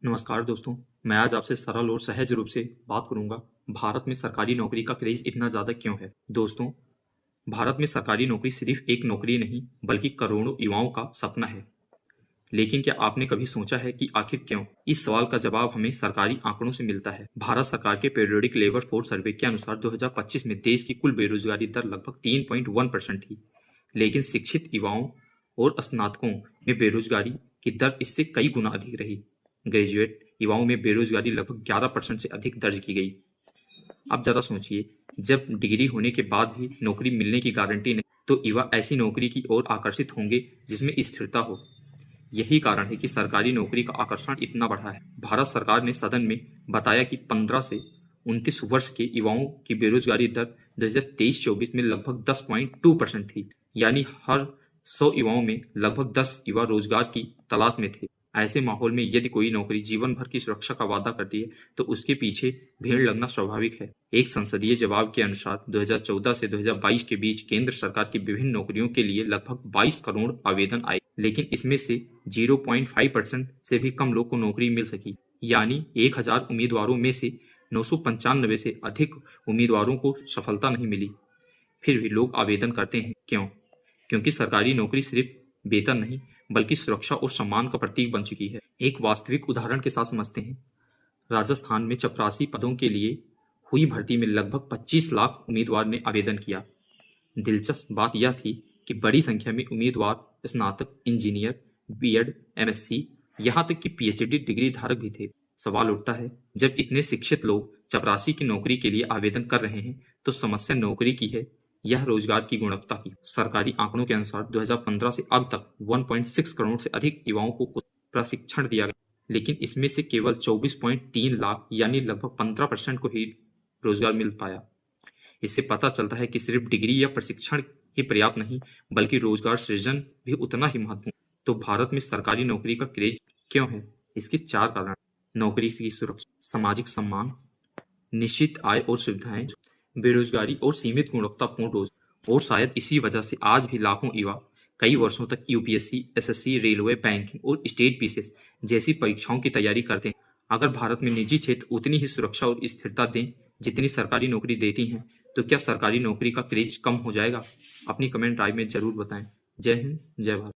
नमस्कार दोस्तों, मैं आज आपसे सरल और सहज रूप से बात करूंगा भारत में सरकारी नौकरी का क्रेज इतना ज़्यादा क्यों है। दोस्तों, भारत में सरकारी नौकरी सिर्फ एक नौकरी नहीं बल्कि करोड़ों युवाओं का सपना है। लेकिन क्या आपने कभी सोचा है कि आखिर क्यों? इस सवाल का जवाब हमें सरकारी आंकड़ों से मिलता है। भारत सरकार के पीरियोडिक लेबर फोर्स सर्वे के अनुसार 2025 में देश की कुल बेरोजगारी दर लगभग 3.1% थी। लेकिन शिक्षित युवाओं और स्नातकों में बेरोजगारी की दर इससे कई गुना अधिक रही। ग्रेजुएट युवाओं में बेरोजगारी लगभग 11% से अधिक दर्ज की गई। अब जरा सोचिए, जब डिग्री होने के बाद भी नौकरी मिलने की गारंटी नहीं, तो युवा ऐसी नौकरी की ओर आकर्षित होंगे जिसमें स्थिरता हो। यही कारण है कि सरकारी नौकरी का आकर्षण इतना बढ़ा है। भारत सरकार ने सदन में बताया कि 15 से 29 वर्ष के युवाओं की बेरोजगारी दर 2023-24 में लगभग 10.2% थी, यानी हर 100 युवाओं में लगभग 10 युवा रोजगार की तलाश में थे। ऐसे माहौल में यदि कोई नौकरी जीवन भर की सुरक्षा का वादा करती है, तो उसके पीछे भीड़ लगना स्वाभाविक है। एक संसदीय जवाब के अनुसार 2014 से 2022 के बीच केंद्र सरकार की विभिन्न नौकरियों के लिए लगभग 22 करोड़ आवेदन आए, लेकिन इसमें से 0.5% से भी कम लोग को नौकरी मिल सकी, यानी 1000 उम्मीदवारों में से 995 से अधिक उम्मीदवारों को सफलता नहीं मिली। फिर भी लोग आवेदन करते हैं, क्यों? क्योंकि सरकारी नौकरी सिर्फ वेतन नहीं बल्कि सुरक्षा और सम्मान का प्रतीक बन चुकी है। एक वास्तविक उदाहरण के साथ समझते हैं। राजस्थान में 84 पदों के लिए हुई भर्ती में लगभग 25 लाख उम्मीदवार ने आवेदन किया। दिलचस्प बात यह थी कि बड़ी संख्या में उम्मीदवार स्नातक, इंजीनियर, बीएड, एमएससी, यहाँ तक कि पीएचडी डिग्री धारक भी थे। सवाल उठता है, जब इतने शिक्षित लोग चपरासी की नौकरी के लिए आवेदन कर रहे हैं, तो समस्या नौकरी की है, यह रोजगार की गुणवत्ता की। सरकारी आंकड़ों के अनुसार 2015 से अब तक 1.6 करोड़ से अधिक युवाओं को प्रशिक्षण दिया गया, लेकिन इसमें से केवल 24.3 लाख यानी लगभग 15% को ही रोजगार मिल पाया। इससे पता चलता है कि सिर्फ डिग्री या प्रशिक्षण ही पर्याप्त नहीं बल्कि रोजगार सृजन भी उतना ही महत्वपूर्ण। तो भारत में सरकारी नौकरी का क्रेज क्यों है? इसके 4 कारण। नौकरी की सुरक्षा, सामाजिक सम्मान, निश्चित आय और सुविधाएं, बेरोजगारी और सीमित गुणवत्तापूर्ण रोजगार। और शायद इसी वजह से आज भी लाखों युवा कई वर्षों तक यूपीएससी, एसएससी, रेलवे, बैंकिंग और स्टेट पीसीएस जैसी परीक्षाओं की तैयारी करते हैं। अगर भारत में निजी क्षेत्र उतनी ही सुरक्षा और स्थिरता दें जितनी सरकारी नौकरी देती हैं, तो क्या सरकारी नौकरी का क्रेज कम हो जाएगा? अपनी कमेंट राय में जरूर बताएं। जय हिंद, जय भारत।